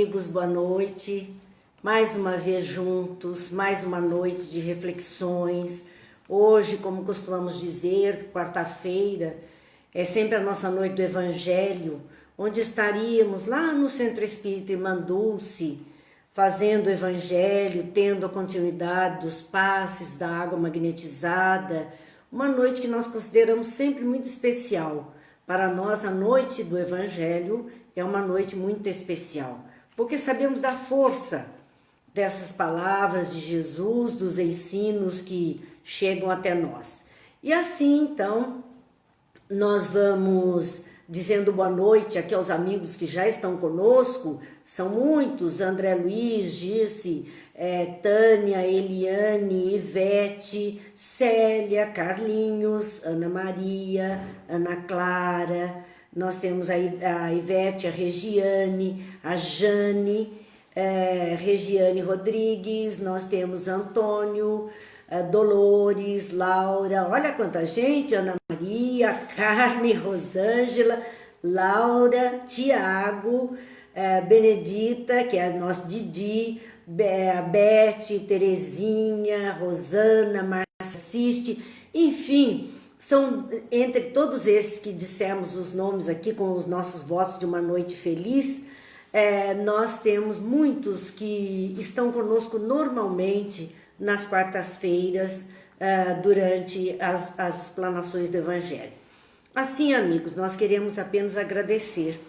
amigos, boa noite. Mais uma vez juntos, mais uma noite de reflexões. Hoje, como costumamos dizer, quarta-feira, é sempre a nossa noite do Evangelho, onde estaríamos lá no Centro Espírita Irmã Dulce, fazendo o Evangelho, tendo a continuidade dos passes da água magnetizada. Uma noite que nós consideramos sempre muito especial. Para nós, a noite do Evangelho é uma noite muito especial, porque sabemos da força dessas palavras de Jesus, dos ensinos que chegam até nós. E assim, então, nós vamos dizendo boa noite aqui aos amigos que já estão conosco, são muitos: André Luiz, Girce, Tânia, Eliane, Ivete, Célia, Carlinhos, Ana Maria, Ana Clara, nós temos a Ivete, a Regiane, a Jane, Regiane Rodrigues, nós temos Antônio, Dolores, Laura, olha quanta gente, Ana Maria, Carme, Rosângela, Laura, Tiago, Benedita, que é a nossa Didi, a Beth, Terezinha, Rosana, Márcia assiste, enfim, são entre todos esses que dissemos os nomes aqui com os nossos votos de uma noite feliz. Nós temos muitos que estão conosco normalmente nas quartas-feiras, durante as explanações do Evangelho. Assim, amigos, nós queremos apenas agradecer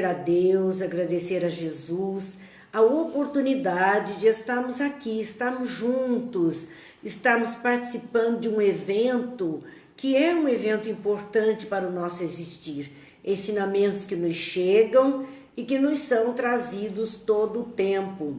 a Deus, agradecer a Jesus, a oportunidade de estarmos aqui, estarmos juntos, estarmos participando de um evento que é um evento importante para o nosso existir, ensinamentos que nos chegam e que nos são trazidos todo o tempo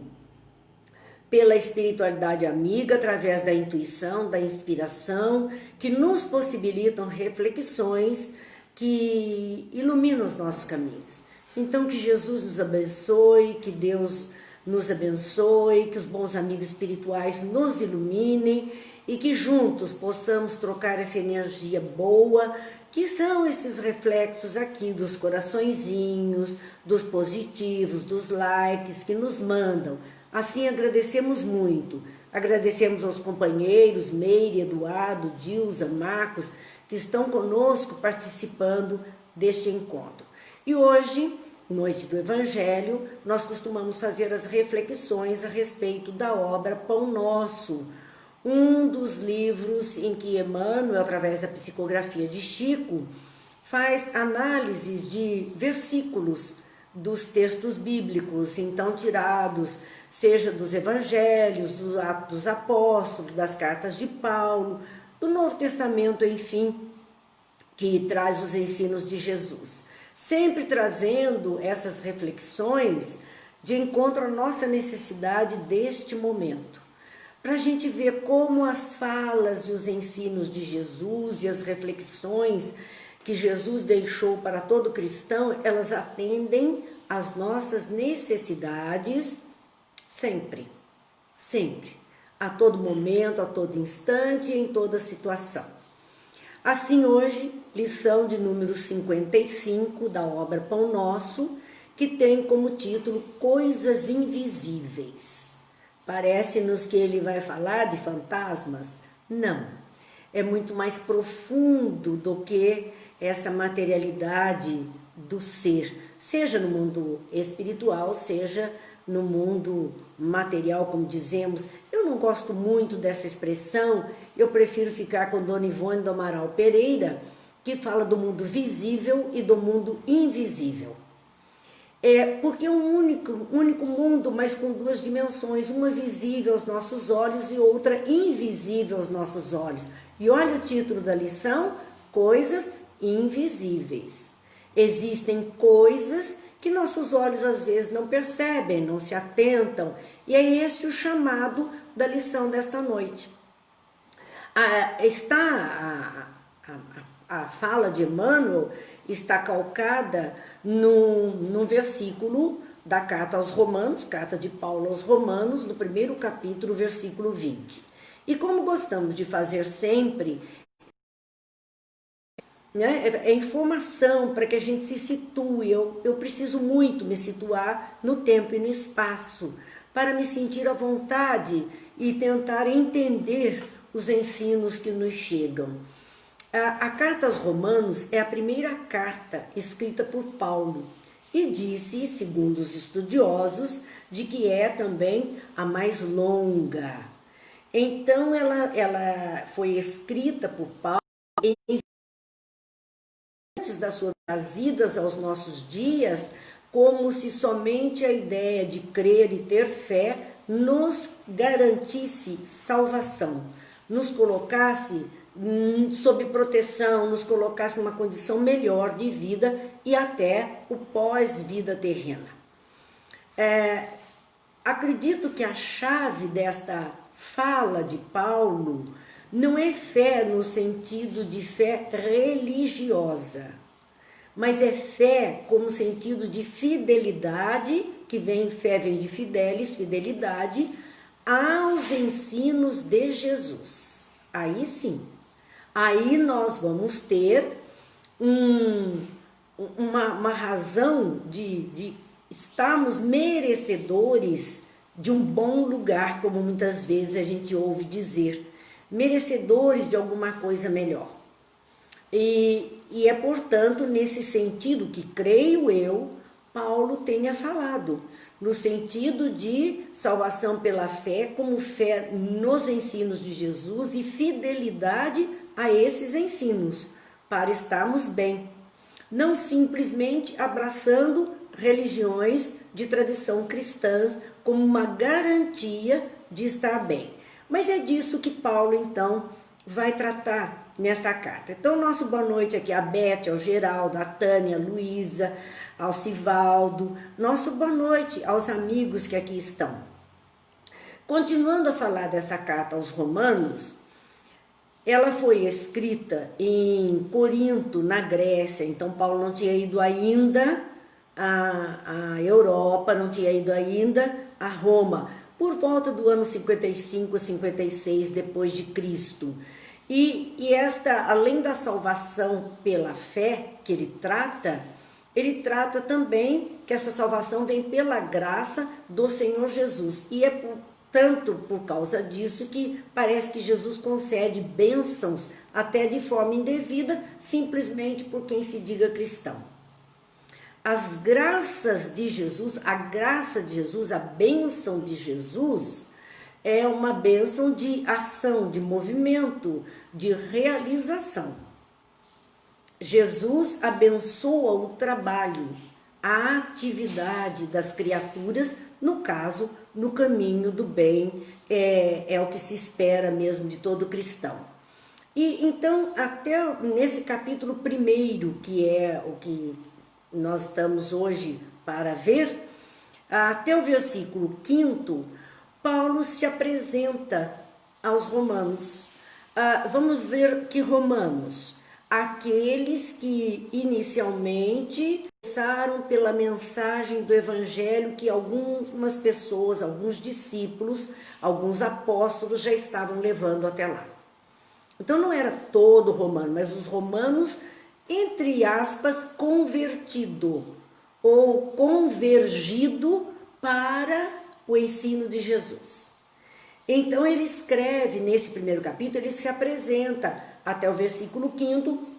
pela espiritualidade amiga, através da intuição, da inspiração, que nos possibilitam reflexões que iluminam os nossos caminhos. Então, que Jesus nos abençoe, que Deus nos abençoe, que os bons amigos espirituais nos iluminem e que juntos possamos trocar essa energia boa, que são esses reflexos aqui dos coraçõezinhos, dos positivos, dos likes que nos mandam. Assim, agradecemos muito. Agradecemos aos companheiros Meire, Eduardo, Dilza, Marcos, que estão conosco participando deste encontro. E hoje, noite do Evangelho, nós costumamos fazer as reflexões a respeito da obra Pão Nosso, um dos livros em que Emmanuel, através da psicografia de Chico, faz análises de versículos dos textos bíblicos, então tirados, seja dos Evangelhos, do Atos dos Apóstolos, das cartas de Paulo, do Novo Testamento, enfim, que traz os ensinos de Jesus. Sempre trazendo essas reflexões de encontro à nossa necessidade deste momento, para a gente ver como as falas e os ensinos de Jesus e as reflexões que Jesus deixou para todo cristão, elas atendem às nossas necessidades sempre, sempre, a todo momento, a todo instante e em toda situação. Assim, hoje, lição de número 55 da obra Pão Nosso, que tem como título Coisas Invisíveis. Parece-nos que ele vai falar de fantasmas? Não, é muito mais profundo do que essa materialidade do ser, seja no mundo espiritual, seja no mundo material, como dizemos. Eu não gosto muito dessa expressão, eu prefiro ficar com Dona Ivone do Amaral Pereira, que fala do mundo visível e do mundo invisível. Porque é um único mundo, mas com duas dimensões, uma visível aos nossos olhos e outra invisível aos nossos olhos. E olha o título da lição: Coisas Invisíveis. Existem coisas que nossos olhos às vezes não percebem, não se atentam, e é este o chamado da lição desta noite. A fala de Emmanuel está calcada num versículo da carta aos Romanos, carta de Paulo aos Romanos, no primeiro capítulo, versículo 20. E como gostamos de fazer sempre, né? É informação para que a gente se situe. Eu preciso muito me situar no tempo e no espaço para me sentir à vontade e tentar entender os ensinos que nos chegam. A carta aos Romanos é a primeira carta escrita por Paulo e disse, segundo os estudiosos, de que é também a mais longa. Então ela foi escrita por Paulo antes das suas trazidas aos nossos dias, como se somente a ideia de crer e ter fé nos garantisse salvação, nos colocasse sob proteção, nos colocasse numa condição melhor de vida e até o pós-vida terrena. Acredito que a chave desta fala de Paulo não é fé no sentido de fé religiosa, mas é fé como sentido de fidelidade, que fé vem de fidelis, fidelidade, aos ensinos de Jesus. Aí sim, aí nós vamos ter uma razão de estarmos merecedores de um bom lugar, como muitas vezes a gente ouve dizer, merecedores de alguma coisa melhor. E é, portanto, nesse sentido que, creio eu, Paulo tenha falado, no sentido de salvação pela fé, como fé nos ensinos de Jesus e fidelidade a esses ensinos, para estarmos bem. Não simplesmente abraçando religiões de tradição cristã como uma garantia de estar bem. Mas é disso que Paulo, então, vai tratar nesta carta. Então, nosso boa noite aqui a Beth, ao Geraldo, a Tânia, a Luísa, ao Sivaldo. Nosso boa noite aos amigos que aqui estão. Continuando a falar dessa carta aos Romanos, ela foi escrita em Corinto, na Grécia. Então, Paulo não tinha ido ainda à Europa, não tinha ido ainda a Roma, por volta do ano 55, 56 depois de Cristo. E esta, além da salvação pela fé que ele trata também que essa salvação vem pela graça do Senhor Jesus. E é tanto por causa disso que parece que Jesus concede bênçãos até de forma indevida, simplesmente por quem se diga cristão. As graças de Jesus, a graça de Jesus, a bênção de Jesus é uma bênção de ação, de movimento, de realização. Jesus abençoa o trabalho, a atividade das criaturas, no caso, no caminho do bem, é o que se espera mesmo de todo cristão. E então, até nesse capítulo 1, que é o que nós estamos hoje para ver, até o versículo 5, Paulo se apresenta aos romanos. Vamos ver que romanos? Aqueles que inicialmente passaram pela mensagem do evangelho que algumas pessoas, alguns discípulos, alguns apóstolos já estavam levando até lá. Então não era todo romano, mas os romanos, entre aspas, convertido ou convergido para o ensino de Jesus. Então ele escreve nesse primeiro capítulo, ele se apresenta até o versículo 5,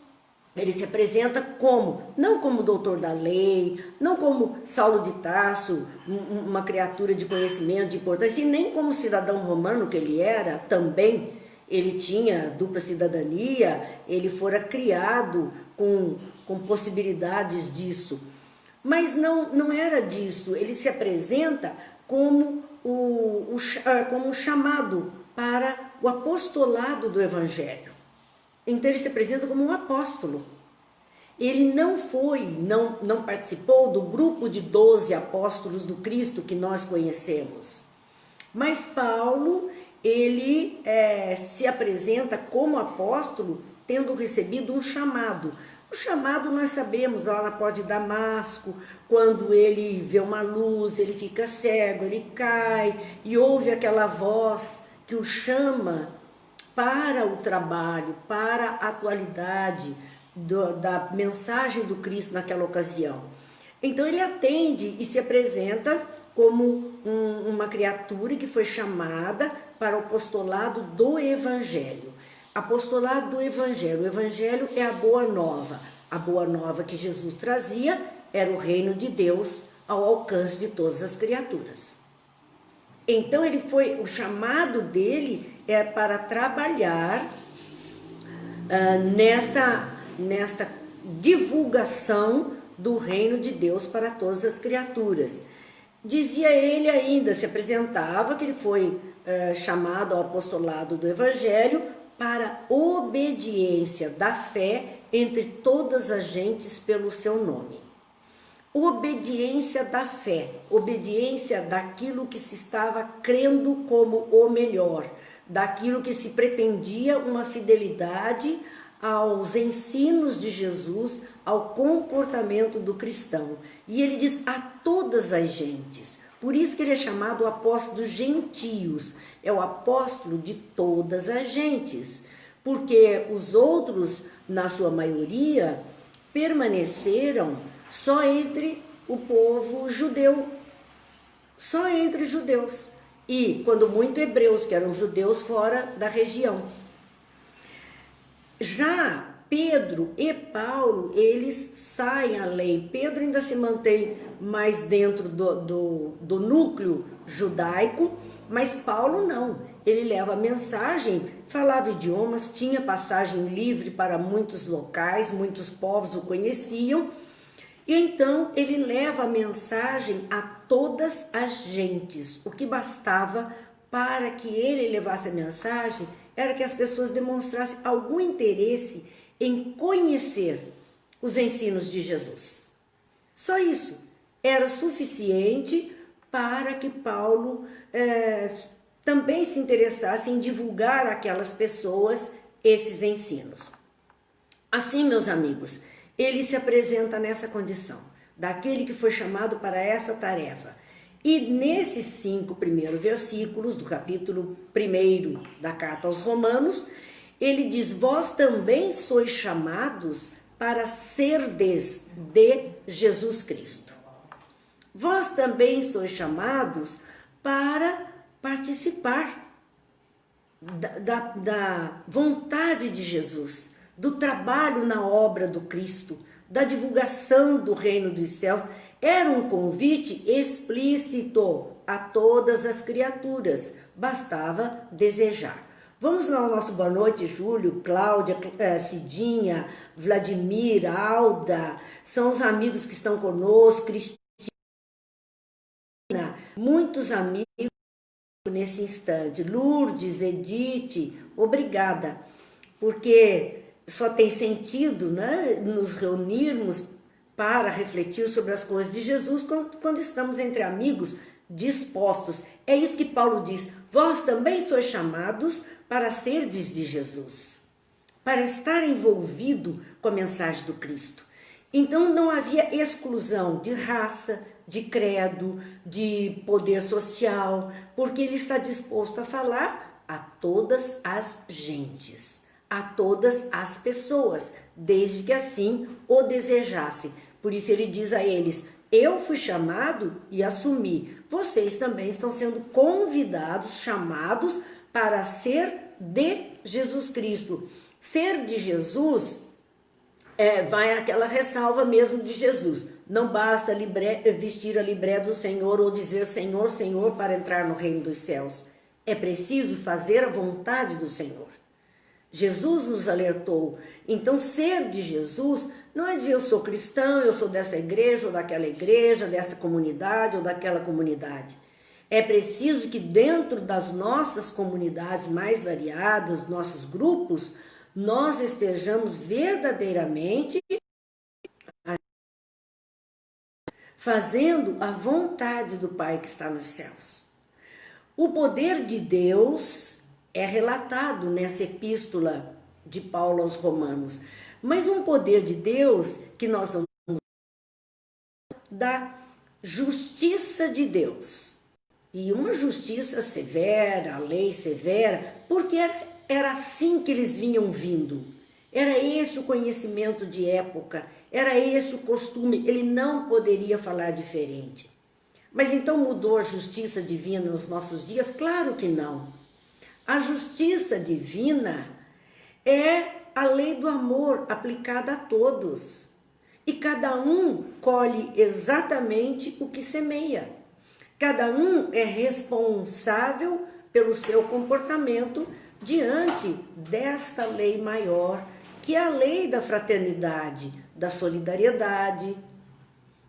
ele se apresenta como, não como doutor da lei, não como Saulo de Tarso, uma criatura de conhecimento, de importância, e nem como cidadão romano que ele era, também ele tinha dupla cidadania, ele fora criado com possibilidades disso. Mas não era disso, ele se apresenta como um chamado para o apostolado do Evangelho. Então ele se apresenta como um apóstolo. Ele não participou do grupo de 12 apóstolos do Cristo que nós conhecemos. Mas Paulo, ele se apresenta como apóstolo, tendo recebido um chamado. O chamado nós sabemos, lá na porta de Damasco, quando ele vê uma luz, ele fica cego, ele cai e ouve aquela voz que o chama para o trabalho, para a atualidade, da mensagem do Cristo naquela ocasião. Então ele atende e se apresenta como uma criatura que foi chamada para o apostolado do Evangelho. Apostolado do Evangelho. O Evangelho é a boa nova. A boa nova que Jesus trazia era o reino de Deus ao alcance de todas as criaturas. Então o chamado dele é para trabalhar nesta divulgação do reino de Deus para todas as criaturas. Dizia ele ainda, se apresentava, que ele foi chamado ao apostolado do Evangelho para obediência da fé entre todas as gentes pelo seu nome. Obediência da fé, obediência daquilo que se estava crendo como o melhor, daquilo que se pretendia uma fidelidade aos ensinos de Jesus, ao comportamento do cristão. E ele diz a todas as gentes. Por isso que ele é chamado o apóstolo dos gentios, é o apóstolo de todas as gentes, porque os outros, na sua maioria, permaneceram só entre o povo judeu, só entre judeus, e quando muito hebreus, que eram judeus fora da região. Já Pedro e Paulo, eles saem além. Pedro ainda se mantém mais dentro do núcleo judaico, mas Paulo não. Ele leva a mensagem, falava idiomas, tinha passagem livre para muitos locais, muitos povos o conheciam, e então ele leva a mensagem a todas as gentes. O que bastava para que ele levasse a mensagem era que as pessoas demonstrassem algum interesse em conhecer os ensinos de Jesus. Só isso era suficiente para que Paulo também se interessasse em divulgar àquelas pessoas esses ensinos. Assim, meus amigos, ele se apresenta nessa condição, daquele que foi chamado para essa tarefa. E nesses 5 primeiros versículos do capítulo 1 da carta aos Romanos, ele diz: vós também sois chamados para serdes de Jesus Cristo. Vós também sois chamados para participar da vontade de Jesus, do trabalho na obra do Cristo, da divulgação do reino dos céus. Era um convite explícito a todas as criaturas, bastava desejar. Vamos lá ao nosso boa noite, Júlio, Cláudia, Cidinha, Vladimir, Alda, são os amigos que estão conosco, Cristina, muitos amigos nesse instante, Lourdes, Edith, obrigada, porque só tem sentido, né, nos reunirmos para refletir sobre as coisas de Jesus quando estamos entre amigos dispostos. É isso que Paulo diz: vós também sois chamados para serdes de Jesus, para estar envolvido com a mensagem do Cristo. Então não havia exclusão de raça, de credo, de poder social, porque ele está disposto a falar a todas as gentes, a todas as pessoas, desde que assim o desejassem. Por isso ele diz a eles: eu fui chamado e assumi. Vocês também estão sendo convidados, chamados para ser de Jesus Cristo. Ser de Jesus vai aquela ressalva mesmo de Jesus. Não basta vestir a libré do Senhor ou dizer Senhor, Senhor para entrar no reino dos céus. É preciso fazer a vontade do Senhor. Jesus nos alertou. Então, ser de Jesus não é dizer eu sou cristão, eu sou dessa igreja ou daquela igreja, dessa comunidade ou daquela comunidade. É preciso que dentro das nossas comunidades mais variadas, nossos grupos, nós estejamos verdadeiramente fazendo a vontade do Pai que está nos céus. O poder de Deus é relatado nessa epístola de Paulo aos Romanos, mas um poder de Deus que nós vamos da justiça de Deus, e uma justiça severa, a lei severa, porque era assim que eles vinham vindo. Era esse o conhecimento de época, era esse o costume, ele não poderia falar diferente. Mas então mudou a justiça divina nos nossos dias? Claro que não. A justiça divina é a lei do amor aplicada a todos. E cada um colhe exatamente o que semeia. Cada um é responsável pelo seu comportamento diante desta lei maior, que é a lei da fraternidade, da solidariedade.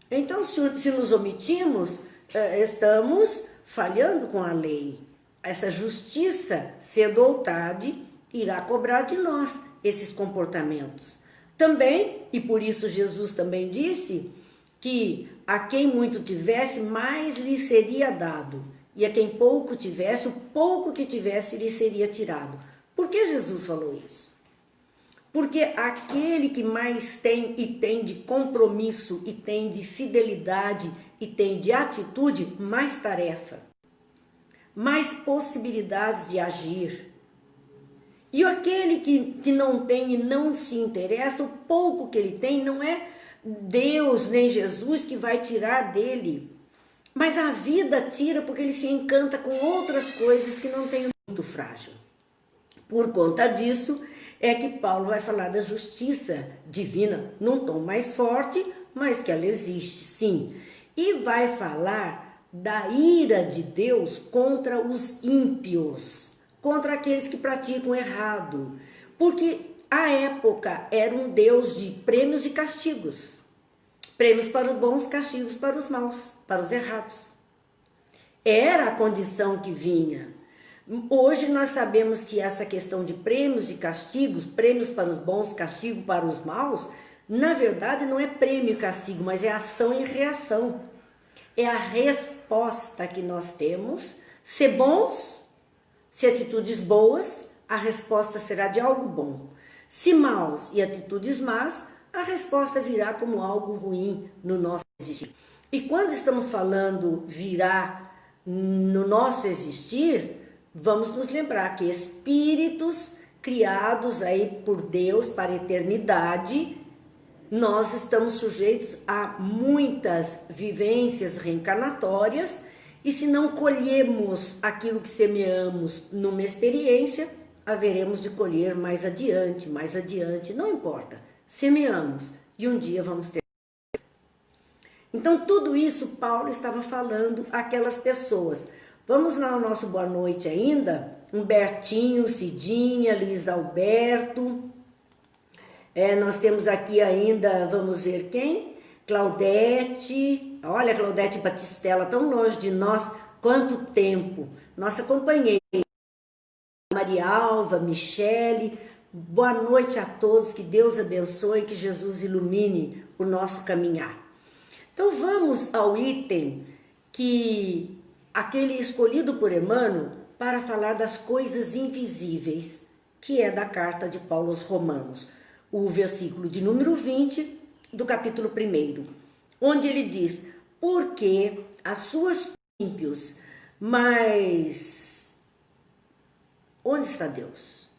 Então, se nos omitimos, estamos falhando com a lei. Essa justiça, cedo ou tarde, irá cobrar de nós esses comportamentos. Também, e por isso Jesus também disse que a quem muito tivesse, mais lhe seria dado, e a quem pouco tivesse, o pouco que tivesse lhe seria tirado. Por que Jesus falou isso? Porque aquele que mais tem e tem de compromisso, e tem de fidelidade, e tem de atitude, mais tarefa, mais possibilidades de agir. E aquele que não tem e não se interessa, o pouco que ele tem não é Deus nem Jesus que vai tirar dele. Mas a vida tira porque ele se encanta com outras coisas que não tem, muito frágil. Por conta disso é que Paulo vai falar da justiça divina num tom mais forte, mas que ela existe sim. E vai falar da ira de Deus contra os ímpios, contra aqueles que praticam errado, porque a época era um Deus de prêmios e castigos, prêmios para os bons, castigos para os maus, para os errados. Era a condição que vinha. Hoje nós sabemos que essa questão de prêmios e castigos, prêmios para os bons, castigo para os maus, na verdade não é prêmio e castigo, mas é ação e reação. É a resposta que nós temos, ser bons, se atitudes boas, a resposta será de algo bom. Se maus e atitudes más, a resposta virá como algo ruim no nosso existir. E quando estamos falando virá no nosso existir, vamos nos lembrar que espíritos criados aí por Deus para a eternidade, nós estamos sujeitos a muitas vivências reencarnatórias. E se não colhemos aquilo que semeamos numa experiência, haveremos de colher mais adiante, não importa. Semeamos e um dia vamos ter. Então tudo isso Paulo estava falando àquelas pessoas. Vamos lá ao nosso boa noite ainda. Humbertinho, Cidinha, Luiz Alberto. Nós temos aqui ainda, vamos ver quem? Claudete, olha a Claudete Batistella, tão longe de nós, quanto tempo. Nossa companheira, Maria Alva, Michele, boa noite a todos, que Deus abençoe, que Jesus ilumine o nosso caminhar. Então vamos ao item que aquele escolhido por Emmanuel para falar das coisas invisíveis, que é da carta de Paulo aos Romanos, o versículo de número 20, do capítulo 1, onde ele diz, porque as suas ímpios, mas onde está Deus?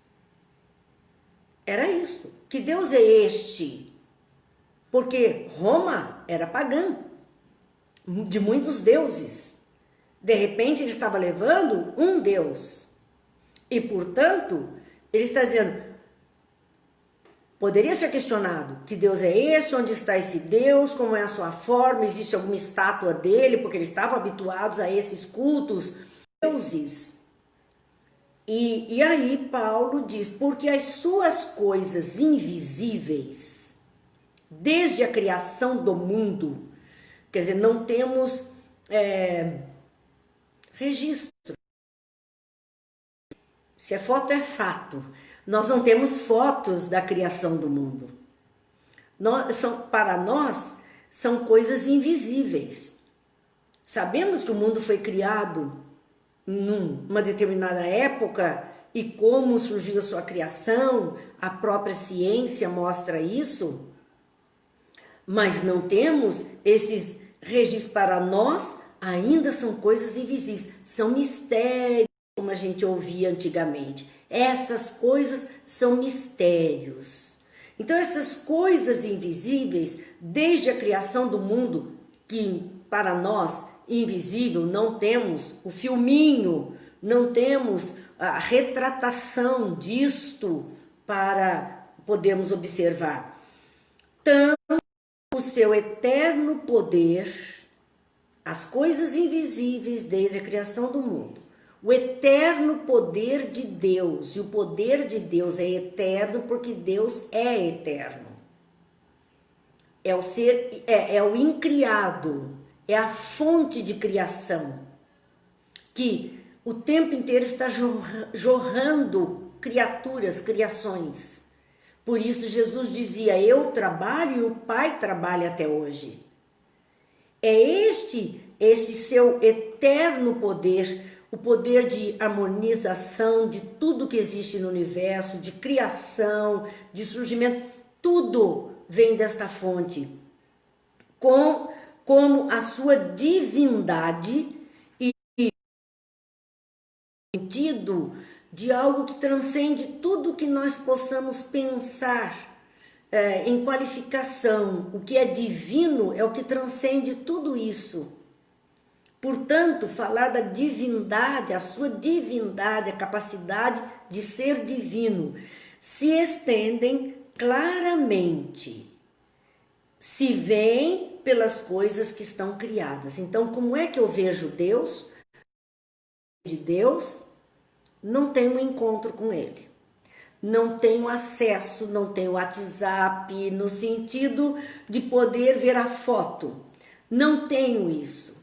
Era isso, que Deus é este, porque Roma era pagã, de muitos deuses, de repente ele estava levando um Deus, e portanto, ele está dizendo, poderia ser questionado, que Deus é este, onde está esse Deus, como é a sua forma, existe alguma estátua dele, porque eles estavam habituados a esses cultos, deuses. E aí Paulo diz, porque as suas coisas invisíveis, desde a criação do mundo, quer dizer, não temos registro. Se é foto, é fato. Nós não temos fotos da criação do mundo. Para nós, são coisas invisíveis. Sabemos que o mundo foi criado numa determinada época e como surgiu a sua criação, a própria ciência mostra isso, mas não temos esses registros. Para nós, ainda são coisas invisíveis, são mistérios, como a gente ouvia antigamente. Essas coisas são mistérios. Então essas coisas invisíveis, desde a criação do mundo, que para nós invisível, não temos o filminho, não temos a retratação disto para podermos observar. Tanto o seu eterno poder, as coisas invisíveis desde a criação do mundo, o eterno poder de Deus, e o poder de Deus é eterno porque Deus é eterno. É o ser, é o incriado, é a fonte de criação, que o tempo inteiro está jorrando criaturas, criações. Por isso Jesus dizia, eu trabalho e o Pai trabalha até hoje. É este seu eterno poder, o poder de harmonização de tudo que existe no universo, de criação, de surgimento, tudo vem desta fonte, como a sua divindade e sentido de algo que transcende tudo que nós possamos pensar em qualificação. O que é divino é o que transcende tudo isso. Portanto, falar da divindade, a sua divindade, a capacidade de ser divino, se estendem claramente, se veem pelas coisas que estão criadas. Então, como é que eu vejo Deus? De Deus, não tenho encontro com Ele. Não tenho acesso, não tenho WhatsApp, no sentido de poder ver a foto. Não tenho isso.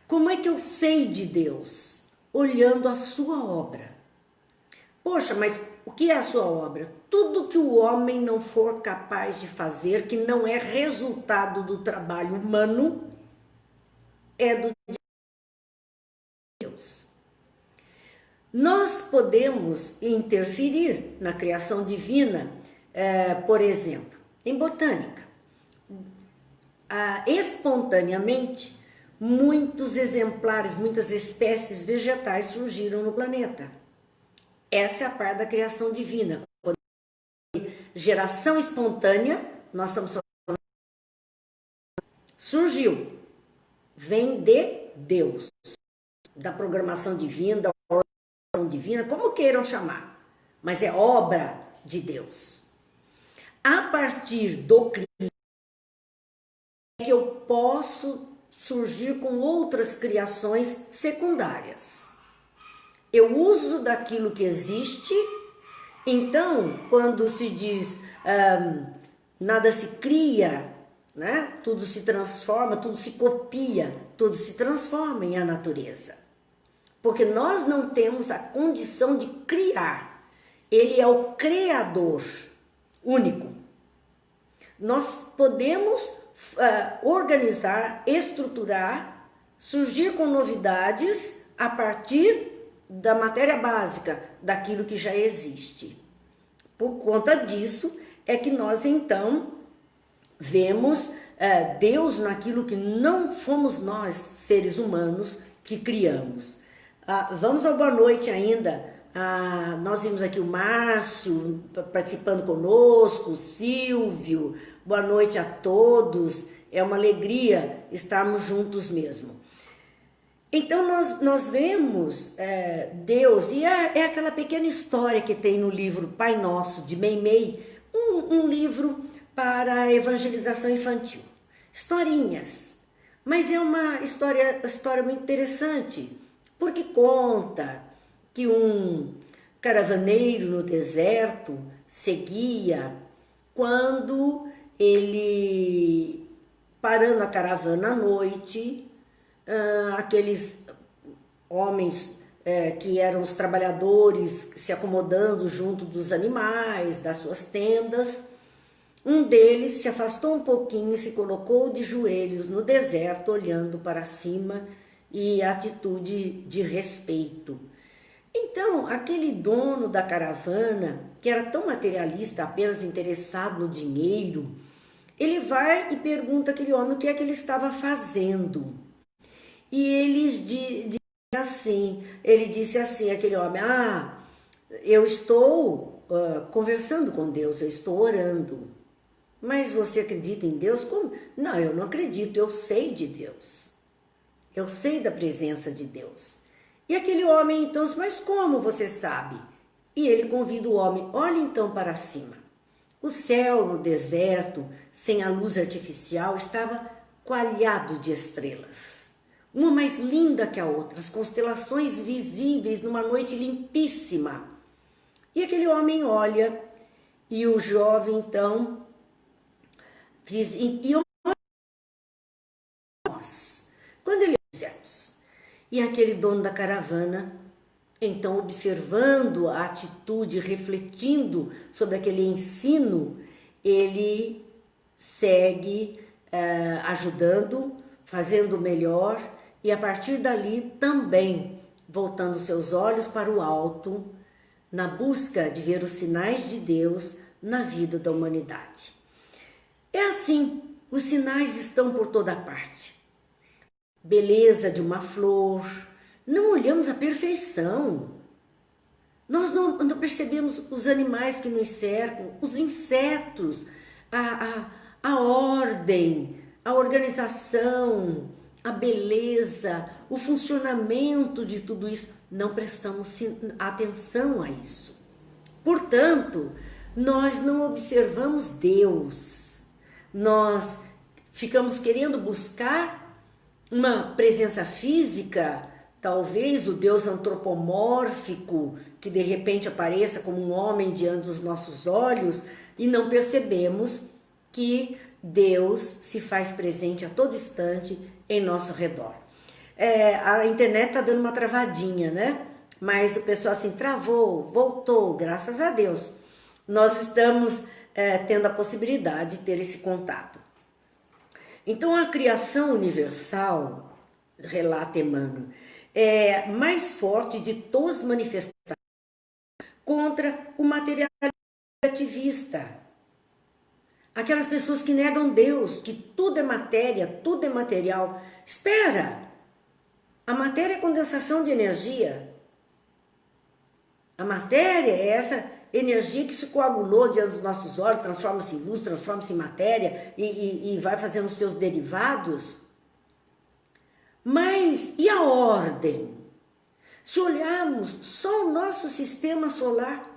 Como é que eu sei de Deus? Olhando a sua obra. Poxa, mas o que é a sua obra? Tudo que o homem não for capaz de fazer, que não é resultado do trabalho humano, é do Deus. Nós podemos interferir na criação divina, por exemplo, em botânica. Espontaneamente, muitos exemplares, muitas espécies vegetais surgiram no planeta. Essa é a parte da criação divina. Geração espontânea, nós estamos falando, surgiu, vem de Deus, da programação divina, da organização divina, como queiram chamar, mas é obra de Deus. A partir do Cristo, é que eu posso surgir com outras criações secundárias. Eu uso daquilo que existe. Então, quando se diz nada se cria, né? Tudo se transforma, tudo se copia, tudo se transforma em a natureza. Porque nós não temos a condição de criar. Ele é o criador único. Nós podemos organizar, estruturar, surgir com novidades a partir da matéria básica, daquilo que já existe. Por conta disso é que nós então vemos Deus naquilo que não fomos nós, seres humanos, que criamos. Vamos ao boa noite ainda. Nós vimos aqui o Márcio participando conosco, o Silvio. Boa noite a todos. É uma alegria estarmos juntos mesmo. Então nós vemos Deus, e é aquela pequena história que tem no livro Pai Nosso, de Meimei, um livro para evangelização infantil. Historinhas, mas é uma história muito interessante, porque conta que um caravaneiro no deserto seguia quando ele, parando a caravana à noite, aqueles homens que eram os trabalhadores se acomodando junto dos animais, das suas tendas, um deles se afastou um pouquinho e se colocou de joelhos no deserto, olhando para cima, e atitude de respeito. Então, aquele dono da caravana, que era tão materialista, apenas interessado no dinheiro, ele vai e pergunta àquele homem o que é que ele estava fazendo. E ele disse assim, aquele homem, eu estou conversando com Deus, eu estou orando. Mas você acredita em Deus? Como? Não, eu não acredito, eu sei de Deus. Eu sei da presença de Deus. E aquele homem então diz, mas como você sabe? E ele convida o homem, olha então para cima. O céu no deserto, sem a luz artificial, estava coalhado de estrelas. Uma mais linda que a outra, as constelações visíveis numa noite limpíssima. E aquele homem olha e o jovem então diz, e nós, quando ele dissemos, e aquele dono da caravana, então observando a atitude, refletindo sobre aquele ensino, ele segue ajudando, fazendo o melhor e a partir dali também voltando seus olhos para o alto, na busca de ver os sinais de Deus na vida da humanidade. É assim, os sinais estão por toda parte. Beleza de uma flor, não olhamos a perfeição. Nós não percebemos os animais que nos cercam, os insetos, a ordem, a organização, a beleza, o funcionamento de tudo isso. Não prestamos atenção a isso. Portanto, nós não observamos Deus. Nós ficamos querendo buscar uma presença física, talvez o Deus antropomórfico, que de repente apareça como um homem diante dos nossos olhos, e não percebemos que Deus se faz presente a todo instante em nosso redor. A internet tá dando uma travadinha, né? Mas o pessoal assim, travou, voltou, graças a Deus. Nós estamos tendo a possibilidade de ter esse contato. Então a criação universal, relata Emmanuel, é mais forte de todas as manifestações contra o materialismo negativista. Aquelas pessoas que negam Deus, que tudo é matéria, tudo é material. Espera! A matéria é condensação de energia. A matéria é essa energia que se coagulou diante dos nossos olhos, transforma-se em luz, transforma-se em matéria e vai fazendo os seus derivados. Mas e a ordem? Se olharmos só o nosso sistema solar,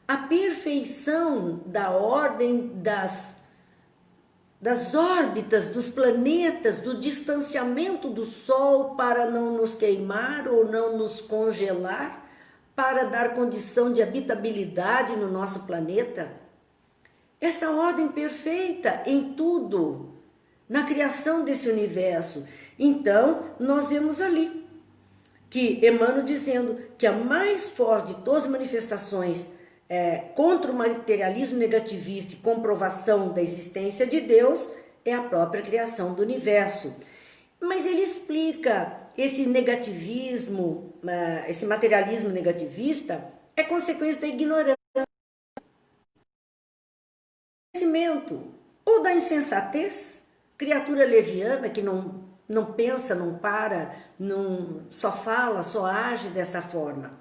a perfeição da ordem das órbitas dos planetas, do distanciamento do Sol para não nos queimar ou não nos congelar, para dar condição de habitabilidade no nosso planeta. Essa ordem perfeita em tudo, na criação desse universo. Então, nós vemos ali que Emmanuel dizendo que a mais forte de todas as manifestações contra o materialismo negativista e comprovação da existência de Deus é a própria criação do universo. Mas ele explica esse negativismo, esse materialismo negativista é consequência da ignorância, ou da insensatez, criatura leviana que não pensa, não para, só fala, só age dessa forma.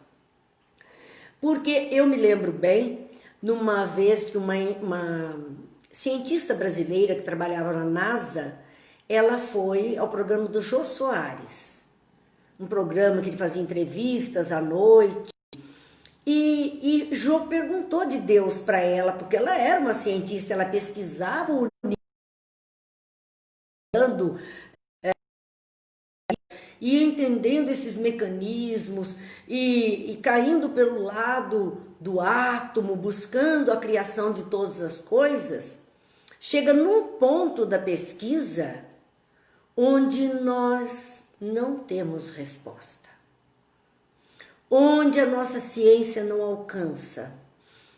Porque eu me lembro bem, numa vez que uma cientista brasileira que trabalhava na NASA, ela foi ao programa do Jô Soares, um programa que ele fazia entrevistas à noite, e Jô perguntou de Deus para ela, porque ela era uma cientista, ela pesquisava o universo, e entendendo esses mecanismos e caindo pelo lado do átomo, buscando a criação de todas as coisas, chega num ponto da pesquisa onde nós não temos resposta, onde a nossa ciência não alcança,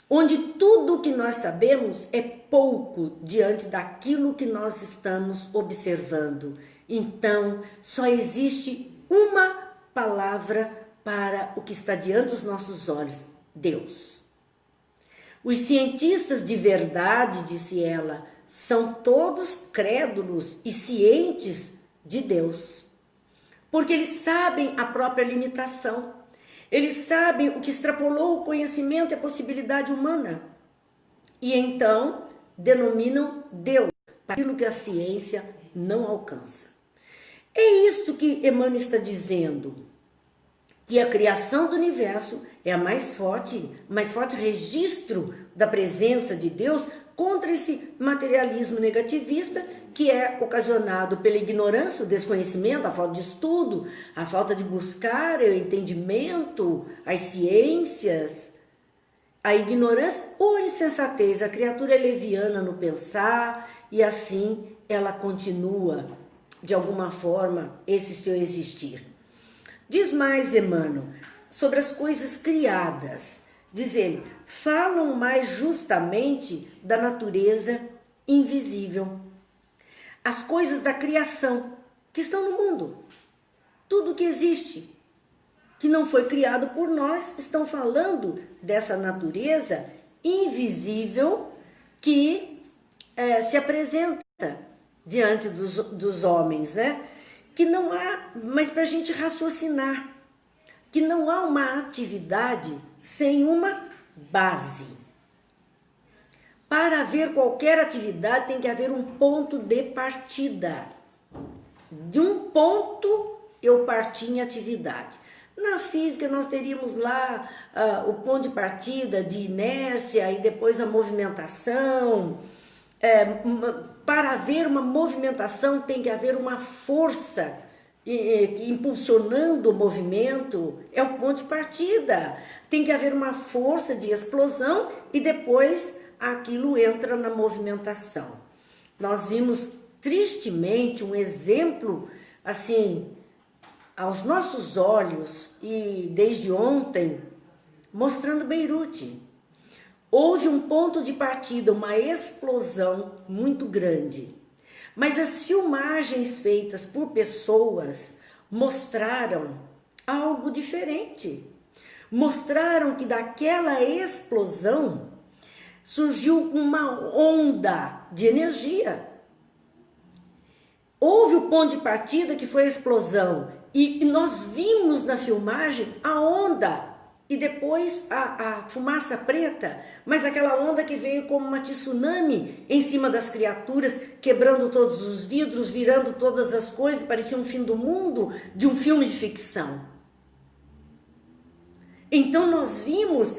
onde tudo o que nós sabemos é pouco diante daquilo que nós estamos observando. Então, só existe uma palavra para o que está diante dos nossos olhos: Deus. Os cientistas de verdade, disse ela, são todos crédulos e cientes de Deus, porque eles sabem a própria limitação. Eles sabem o que extrapolou o conhecimento e a possibilidade humana. E então denominam Deus, aquilo que a ciência não alcança. É isto que Emmanuel está dizendo, que a criação do universo é a mais forte registro da presença de Deus contra esse materialismo negativista que é ocasionado pela ignorância, o desconhecimento, a falta de estudo, a falta de buscar o entendimento, as ciências, a ignorância ou a insensatez. A criatura é leviana no pensar e assim ela continua, de alguma forma, esse seu existir. Diz mais Emmanuel sobre as coisas criadas. Diz ele, falam mais justamente da natureza invisível. As coisas da criação que estão no mundo. Tudo que existe, que não foi criado por nós, estão falando dessa natureza invisível que se apresenta diante dos homens, né? Que não há, mas para a gente raciocinar, que não há uma atividade sem uma base. Para haver qualquer atividade tem que haver um ponto de partida. De um ponto eu parti em atividade. Na física nós teríamos lá o ponto de partida de inércia e depois a movimentação. Para haver uma movimentação tem que haver uma força impulsionando o movimento, é o ponto de partida. Tem que haver uma força de explosão e depois aquilo entra na movimentação. Nós vimos tristemente um exemplo assim aos nossos olhos e desde ontem mostrando Beirute. Houve um ponto de partida, uma explosão muito grande. Mas as filmagens feitas por pessoas mostraram algo diferente. Mostraram que daquela explosão surgiu uma onda de energia. Houve o ponto de partida que foi a explosão e nós vimos na filmagem a onda. E depois a fumaça preta, mas aquela onda que veio como uma tsunami em cima das criaturas, quebrando todos os vidros, virando todas as coisas, parecia um fim do mundo de um filme de ficção. Então nós vimos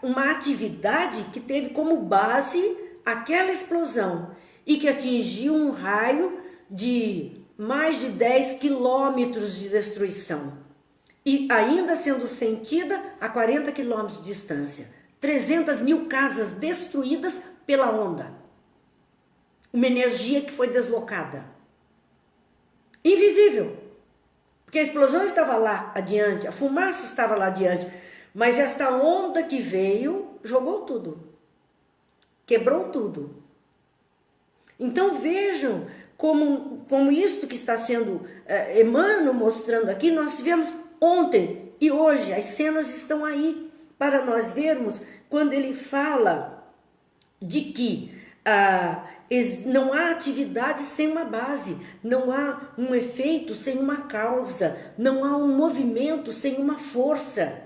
uma atividade que teve como base aquela explosão e que atingiu um raio de mais de 10 quilômetros de destruição. E ainda sendo sentida a 40 quilômetros de distância. 300 mil casas destruídas pela onda. Uma energia que foi deslocada. Invisível. Porque a explosão estava lá adiante, a fumaça estava lá adiante. Mas esta onda que veio, jogou tudo. Quebrou tudo. Então vejam como isto que está sendo Emmanuel mostrando aqui, nós tivemos ontem e hoje, as cenas estão aí para nós vermos quando ele fala de que não há atividade sem uma base, não há um efeito sem uma causa, não há um movimento sem uma força.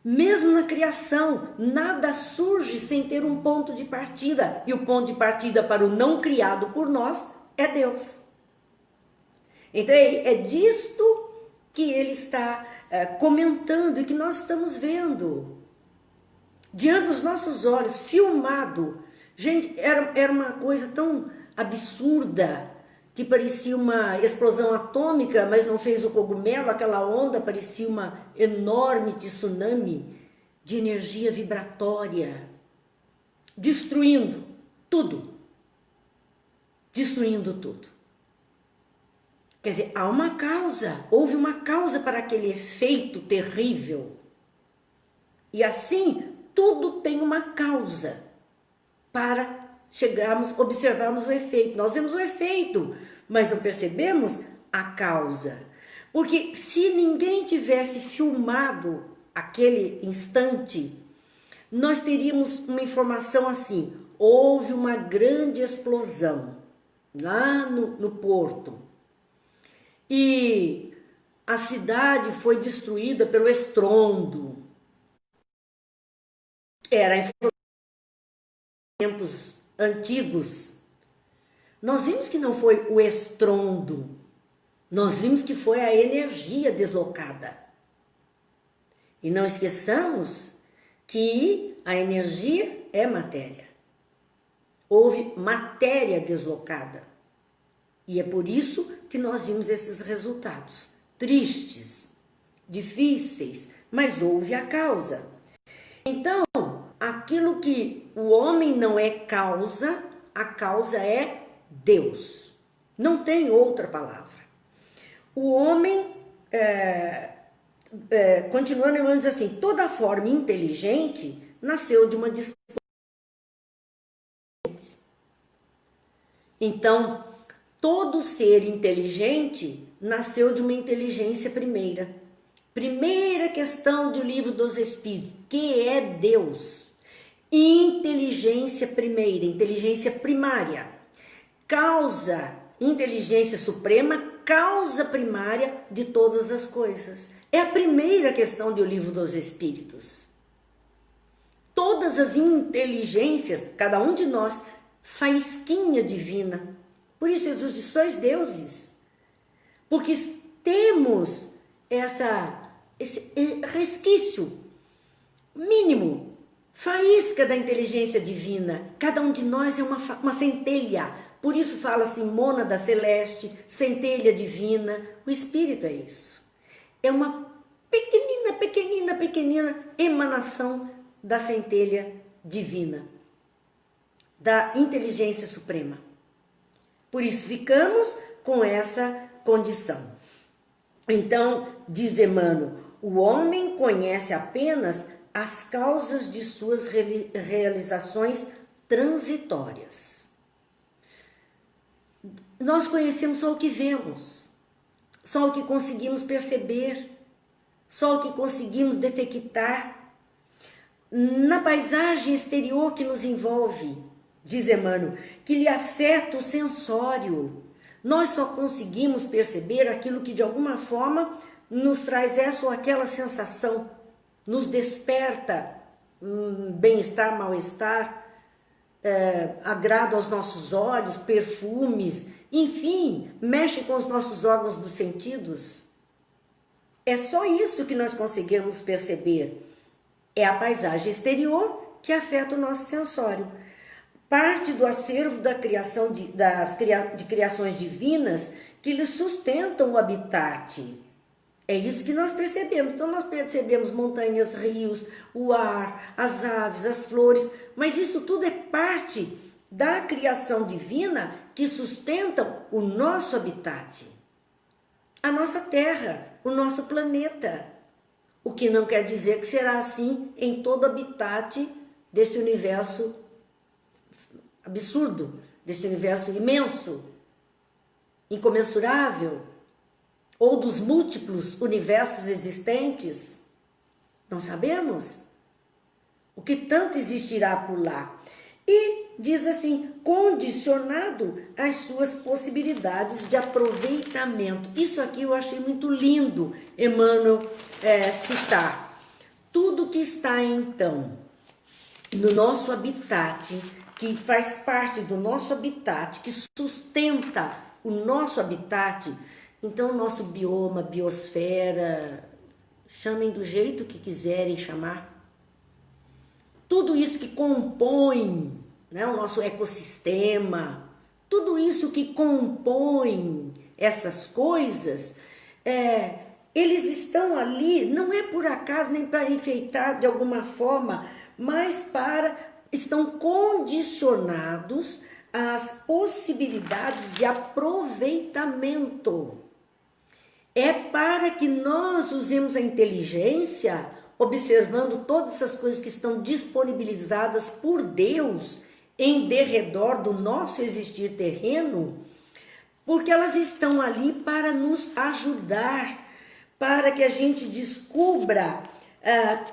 Mesmo na criação, nada surge sem ter um ponto de partida, e o ponto de partida para o não criado por nós é Deus. Então é disto que ele está comentando e que nós estamos vendo diante dos nossos olhos, filmado. Gente, era uma coisa tão absurda que parecia uma explosão atômica, mas não fez o cogumelo, aquela onda parecia uma enorme tsunami de energia vibratória, destruindo tudo. Destruindo tudo. Quer dizer, há uma causa, houve uma causa para aquele efeito terrível. E assim, tudo tem uma causa para observarmos o efeito. Nós vemos o efeito, mas não percebemos a causa. Porque se ninguém tivesse filmado aquele instante, nós teríamos uma informação assim: houve uma grande explosão lá no porto. E a cidade foi destruída pelo estrondo. Era em tempos antigos. Nós vimos que não foi o estrondo, nós vimos que foi a energia deslocada. E não esqueçamos que a energia é matéria. Houve matéria deslocada. E é por isso que nós vimos esses resultados tristes, difíceis, mas houve a causa. Então, aquilo que o homem não é causa, a causa é Deus. Não tem outra palavra. O homem, continuando, eu diz assim, toda forma inteligente nasceu de uma disposição. Então, todo ser inteligente nasceu de uma inteligência primeira. Primeira questão do Livro dos Espíritos, que é Deus. Inteligência primeira, inteligência primária. Causa, inteligência suprema, causa primária de todas as coisas. É a primeira questão do Livro dos Espíritos. Todas as inteligências, cada um de nós, faísquinha divina. Por isso Jesus diz, sois deuses. Porque temos esse resquício mínimo, faísca da inteligência divina. Cada um de nós é uma centelha. Por isso fala assim, mônada celeste, centelha divina. O Espírito é isso. É uma pequenina emanação da centelha divina, da inteligência suprema. Por isso ficamos com essa condição. Então, diz Emmanuel, o homem conhece apenas as causas de suas realizações transitórias. Nós conhecemos só o que vemos, só o que conseguimos perceber, só o que conseguimos detectar. Na paisagem exterior que nos envolve, diz Emmanuel, que lhe afeta o sensório. Nós só conseguimos perceber aquilo que de alguma forma nos traz essa ou aquela sensação, nos desperta bem-estar, mal-estar, agrado aos nossos olhos, perfumes, enfim, mexe com os nossos órgãos dos sentidos. É só isso que nós conseguimos perceber. É a paisagem exterior que afeta o nosso sensório. Parte do acervo da criação de criações divinas que lhe sustentam o habitat. É isso que nós percebemos. Então nós percebemos montanhas, rios, o ar, as aves, as flores, mas isso tudo é parte da criação divina que sustentam o nosso habitat. A nossa terra, o nosso planeta. O que não quer dizer que será assim em todo habitat deste universo absurdo, deste universo imenso, incomensurável, ou dos múltiplos universos existentes. Não sabemos o que tanto existirá por lá. E diz assim, condicionado às suas possibilidades de aproveitamento. Isso aqui eu achei muito lindo, Emmanuel citar. Tudo que está, então, no nosso habitat, que faz parte do nosso habitat, que sustenta o nosso habitat, então o nosso bioma, biosfera, chamem do jeito que quiserem chamar, tudo isso que compõe, né, o nosso ecossistema, tudo isso que compõe essas coisas, eles estão ali, não é por acaso, nem para enfeitar de alguma forma, mas estão condicionados às possibilidades de aproveitamento. É para que nós usemos a inteligência, observando todas essas coisas que estão disponibilizadas por Deus em derredor do nosso existir terreno, porque elas estão ali para nos ajudar, para que a gente descubra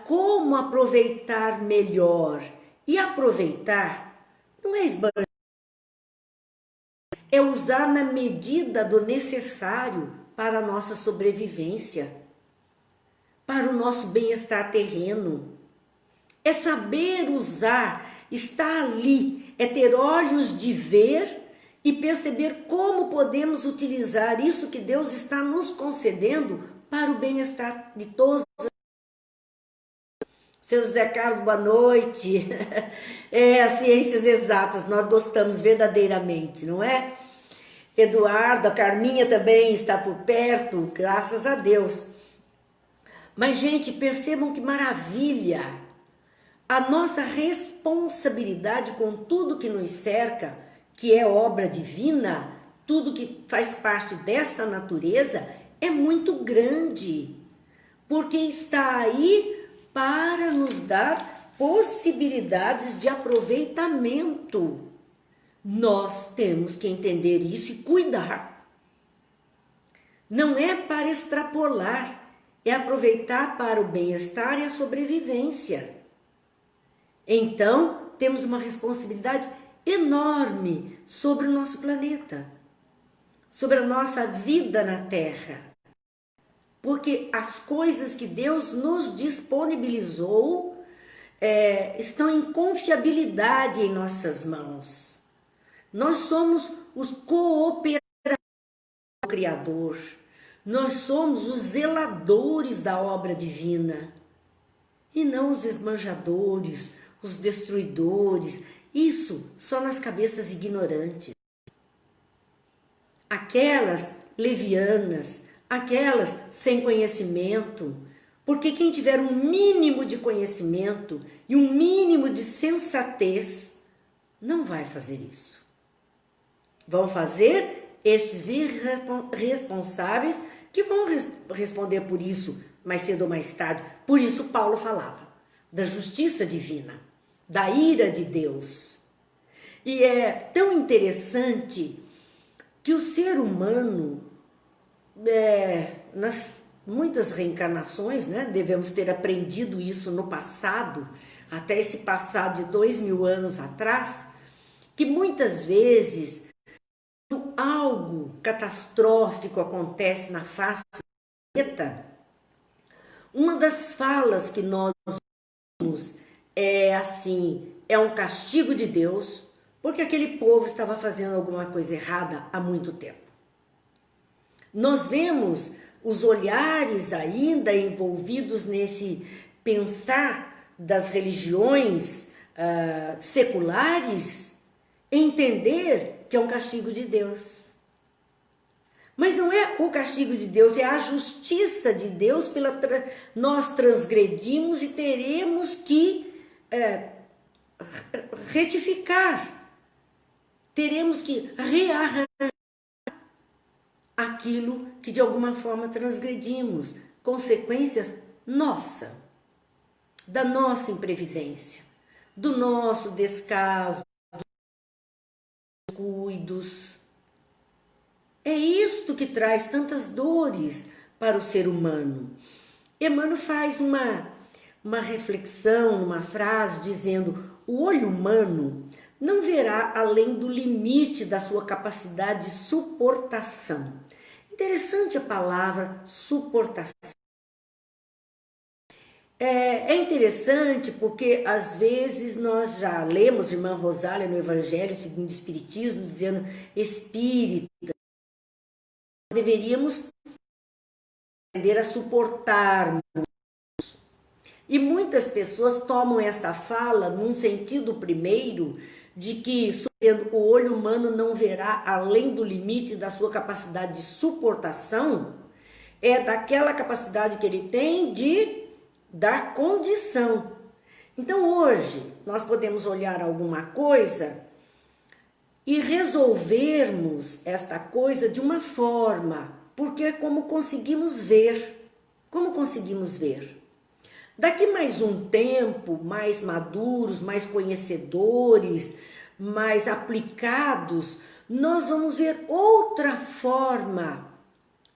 como aproveitar melhor. E aproveitar não é esbanjar, é usar na medida do necessário para a nossa sobrevivência, para o nosso bem-estar terreno. É saber usar, estar ali, é ter olhos de ver e perceber como podemos utilizar isso que Deus está nos concedendo para o bem-estar de todos. Seu José Carlos, boa noite. As ciências exatas, nós gostamos verdadeiramente, não é? Eduardo, a Carminha também está por perto, graças a Deus. Mas, gente, percebam que maravilha! A nossa responsabilidade com tudo que nos cerca, que é obra divina, tudo que faz parte dessa natureza, é muito grande, porque está aí para nos dar possibilidades de aproveitamento. Nós temos que entender isso e cuidar. Não é para extrapolar, é aproveitar para o bem-estar e a sobrevivência. Então, temos uma responsabilidade enorme sobre o nosso planeta, sobre a nossa vida na Terra. Porque as coisas que Deus nos disponibilizou estão em confiabilidade em nossas mãos. Nós somos os cooperadores do Criador. Nós somos os zeladores da obra divina. E não os esbanjadores, os destruidores. Isso só nas cabeças ignorantes. Aquelas levianas, aquelas sem conhecimento, porque quem tiver um mínimo de conhecimento e um mínimo de sensatez, não vai fazer isso. Vão fazer estes irresponsáveis que vão responder por isso mais cedo ou mais tarde. Por isso Paulo falava da justiça divina, da ira de Deus. E é tão interessante que o ser humano, nas muitas reencarnações, né, devemos ter aprendido isso no passado, até esse passado de 2000 anos atrás, que muitas vezes algo catastrófico acontece na face do planeta, uma das falas que nós ouvimos é assim, é um castigo de Deus, porque aquele povo estava fazendo alguma coisa errada há muito tempo. Nós vemos os olhares ainda envolvidos nesse pensar das religiões seculares, entender que é um castigo de Deus. Mas não é o castigo de Deus, é a justiça de Deus. Nós transgredimos e teremos que retificar. Teremos que rearranjar aquilo que de alguma forma transgredimos. Consequências nossa, da nossa imprevidência, do nosso descaso, dos cuidos. É isto que traz tantas dores para o ser humano. Emmanuel faz uma reflexão, uma frase dizendo: o olho humano não verá além do limite da sua capacidade de suportação. Interessante a palavra suportação. É interessante porque às vezes nós já lemos irmã Rosália no Evangelho segundo o Espiritismo dizendo espírita, deveríamos aprender a suportarmos. E muitas pessoas tomam esta fala num sentido primeiro de que o olho humano não verá além do limite da sua capacidade de suportação, é daquela capacidade que ele tem de dar condição. Então hoje nós podemos olhar alguma coisa e resolvermos esta coisa de uma forma, porque é como conseguimos ver. Como conseguimos ver? Daqui mais um tempo, mais maduros, mais conhecedores, mais aplicados, nós vamos ver outra forma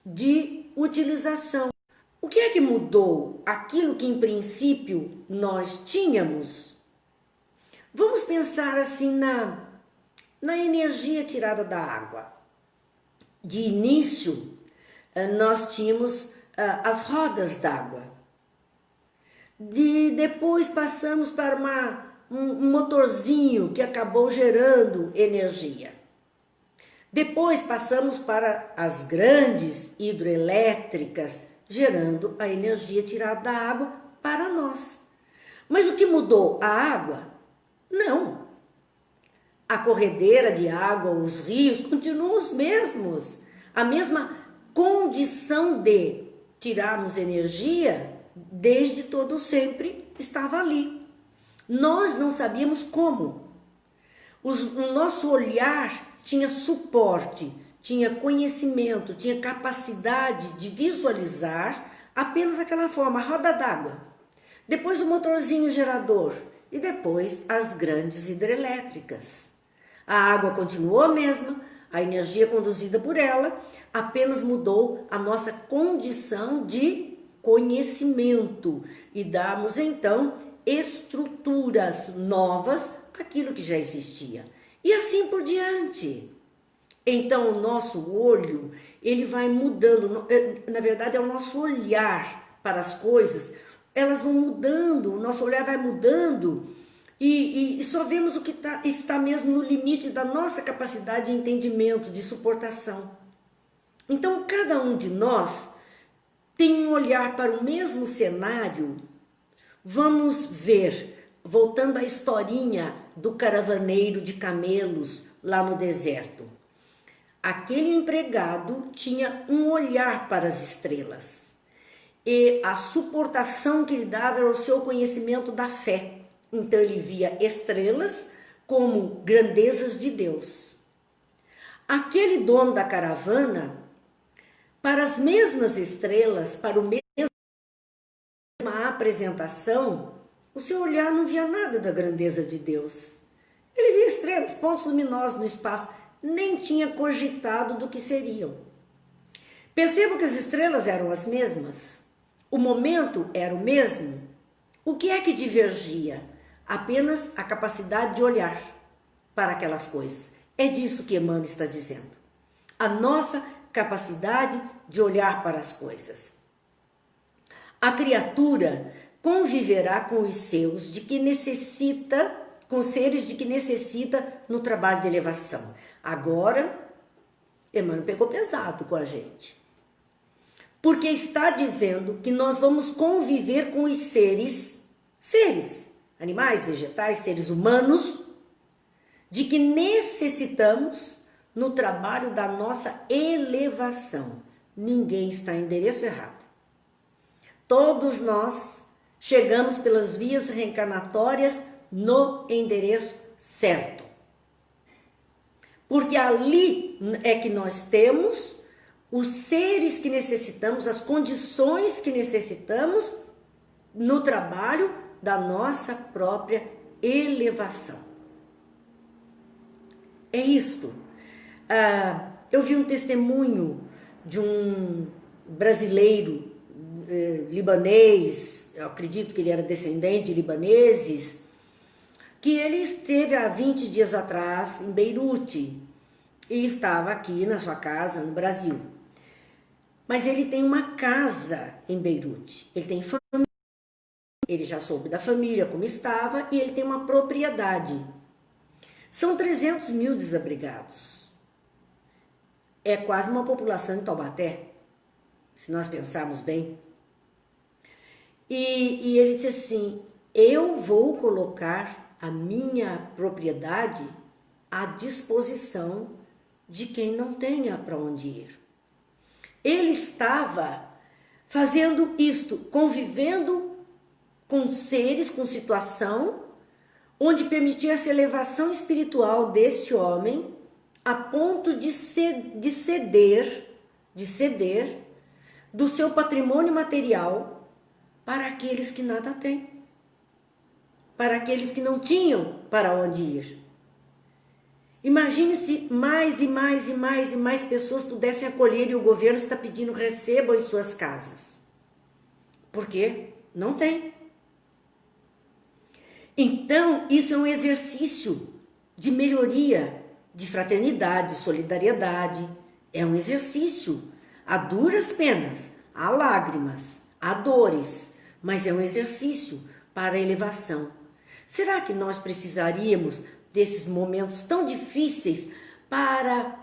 de utilização. O que é que mudou? Aquilo que em princípio nós tínhamos? Vamos pensar assim na energia tirada da água. De início, nós tínhamos as rodas d'água. Depois passamos para um motorzinho que acabou gerando energia. Depois passamos para as grandes hidroelétricas, gerando a energia tirada da água para nós. Mas o que mudou? A água? Não. A corredeira de água, os rios, continuam os mesmos. A mesma condição de tirarmos energia, desde todo sempre, estava ali. Nós não sabíamos como. O nosso olhar tinha suporte, tinha conhecimento, tinha capacidade de visualizar apenas aquela forma, a roda d'água. Depois o motorzinho gerador e depois as grandes hidrelétricas. A água continuou a mesma, a energia conduzida por ela, apenas mudou a nossa condição de conhecimento e damos então estruturas novas àquilo que já existia. E assim por diante. Então o nosso olho, ele vai mudando, na verdade é o nosso olhar para as coisas, elas vão mudando, o nosso olhar vai mudando e só vemos o que está mesmo no limite da nossa capacidade de entendimento, de suportação. Então cada um de nós tem um olhar para o mesmo cenário. Vamos ver, voltando à historinha do caravaneiro de camelos lá no deserto. Aquele empregado tinha um olhar para as estrelas e a suportação que ele dava era o seu conhecimento da fé. Então ele via estrelas como grandezas de Deus. Aquele dono da caravana, para as mesmas estrelas, para o mesma apresentação, o seu olhar não via nada da grandeza de Deus. Ele via estrelas, pontos luminosos no espaço, nem tinha cogitado do que seriam. Percebam que as estrelas eram as mesmas, o momento era o mesmo. O que é que divergia? Apenas a capacidade de olhar para aquelas coisas. É disso que Emmanuel está dizendo. A nossa capacidade de olhar para as coisas. A criatura conviverá com os seus de que necessita, com seres de que necessita no trabalho de elevação. Agora, Emmanuel pegou pesado com a gente. Porque está dizendo que nós vamos conviver com os seres, animais, vegetais, seres humanos, de que necessitamos no trabalho da nossa elevação. Ninguém está em endereço errado. Todos nós chegamos pelas vias reencarnatórias no endereço certo. Porque ali é que nós temos os seres que necessitamos, as condições que necessitamos no trabalho da nossa própria elevação. É isto. Eu vi um testemunho de um brasileiro libanês, eu acredito que ele era descendente de libaneses, que ele esteve há 20 dias atrás em Beirute e estava aqui na sua casa no Brasil. Mas ele tem uma casa em Beirute, ele tem família, ele já soube da família como estava e ele tem uma propriedade. São 300 mil desabrigados. É quase uma população de Taubaté, se nós pensarmos bem. E ele disse assim, eu vou colocar a minha propriedade à disposição de quem não tenha para onde ir. Ele estava fazendo isto, convivendo com seres, com situação, onde permitia essa elevação espiritual deste homem, a ponto de ceder do seu patrimônio material para aqueles que nada têm, para aqueles que não tinham para onde ir. Imagine se mais e mais e mais e mais pessoas pudessem acolher e o governo está pedindo recebam em suas casas. Por quê? Não tem. Então, isso é um exercício de melhoria, de fraternidade, de solidariedade. É um exercício. há duras penas, há lágrimas, há dores, mas é um exercício para a elevação. Será que nós precisaríamos desses momentos tão difíceis para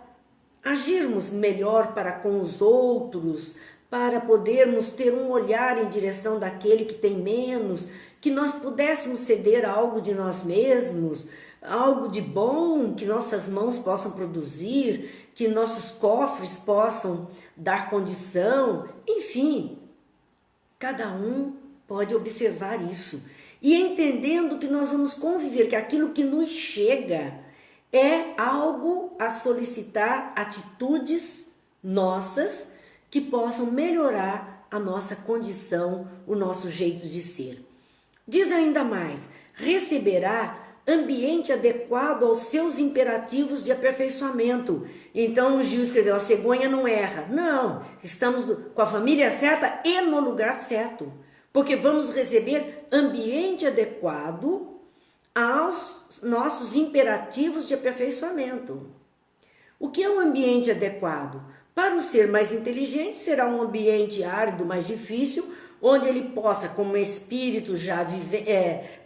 agirmos melhor para com os outros, para podermos ter um olhar em direção daquele que tem menos, que nós pudéssemos ceder algo de nós mesmos, algo de bom que nossas mãos possam produzir, que nossos cofres possam dar condição, enfim, cada um pode observar isso e entendendo que nós vamos conviver, que aquilo que nos chega é algo a solicitar atitudes nossas que possam melhorar a nossa condição, o nosso jeito de ser. Diz ainda mais, receberá ambiente adequado aos seus imperativos de aperfeiçoamento. Então o Gil escreveu, a cegonha não erra. Não, estamos com a família certa e no lugar certo. Porque vamos receber ambiente adequado aos nossos imperativos de aperfeiçoamento. O que é um ambiente adequado? Para o ser mais inteligente, será um ambiente árido, mais difícil, onde ele possa, como espírito já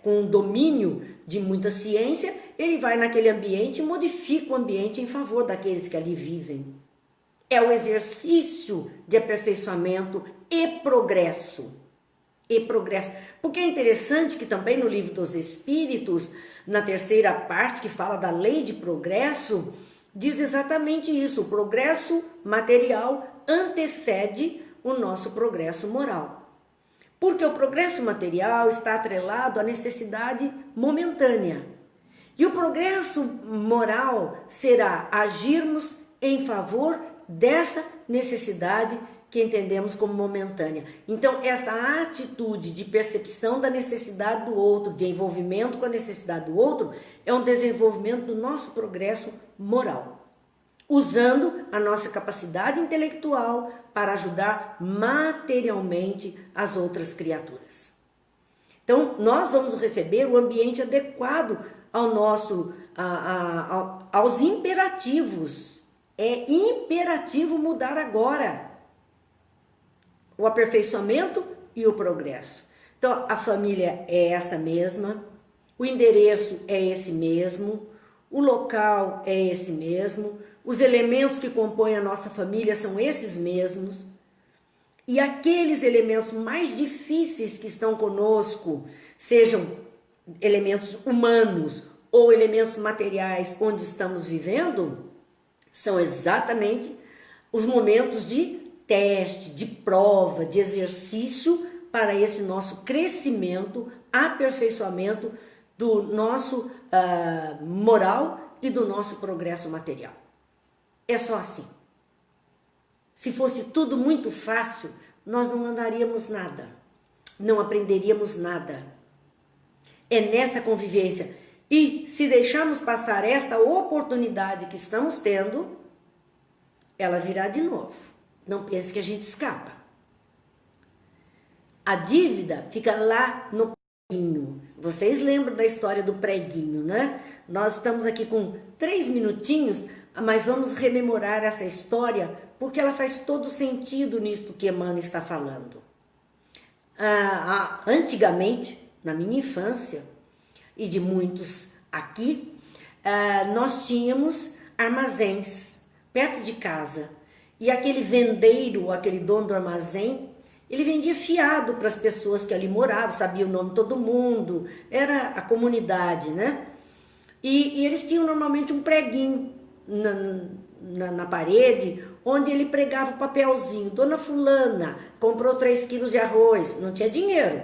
com um domínio de muita ciência, ele vai naquele ambiente e modifica o ambiente em favor daqueles que ali vivem. É o exercício de aperfeiçoamento e progresso. Porque é interessante que também no Livro dos Espíritos, na terceira parte que fala da lei de progresso, diz exatamente isso, o progresso material antecede o nosso progresso moral. Porque o progresso material está atrelado à necessidade momentânea. E o progresso moral será agirmos em favor dessa necessidade que entendemos como momentânea. Então, essa atitude de percepção da necessidade do outro, de envolvimento com a necessidade do outro, é um desenvolvimento do nosso progresso moral, usando a nossa capacidade intelectual para ajudar materialmente as outras criaturas. Então, nós vamos receber o ambiente adequado ao aos imperativos. É imperativo mudar agora o aperfeiçoamento e o progresso. Então, a família é essa mesma, o endereço é esse mesmo, o local é esse mesmo, os elementos que compõem a nossa família são esses mesmos, e aqueles elementos mais difíceis que estão conosco, sejam elementos humanos ou elementos materiais onde estamos vivendo, são exatamente os momentos de teste, de prova, de exercício para esse nosso crescimento, aperfeiçoamento do nosso moral e do nosso progresso material. É só assim. Se fosse tudo muito fácil, nós não andaríamos nada, não aprenderíamos nada. É nessa convivência. E se deixarmos passar esta oportunidade que estamos tendo, ela virá de novo. Não pense que a gente escapa. A dívida fica lá no preguinho. Vocês lembram da história do preguinho, né? Nós estamos aqui com 3 minutinhos, mas vamos rememorar essa história porque ela faz todo sentido nisto que Emmanuel está falando. Antigamente, na minha infância e de muitos aqui, nós tínhamos armazéns perto de casa. E aquele vendeiro, aquele dono do armazém, ele vendia fiado para as pessoas que ali moravam, sabia o nome de todo mundo, era a comunidade, né? E eles tinham normalmente um preguinho na parede, onde ele pregava o papelzinho. Dona fulana comprou 3 quilos de arroz, não tinha dinheiro,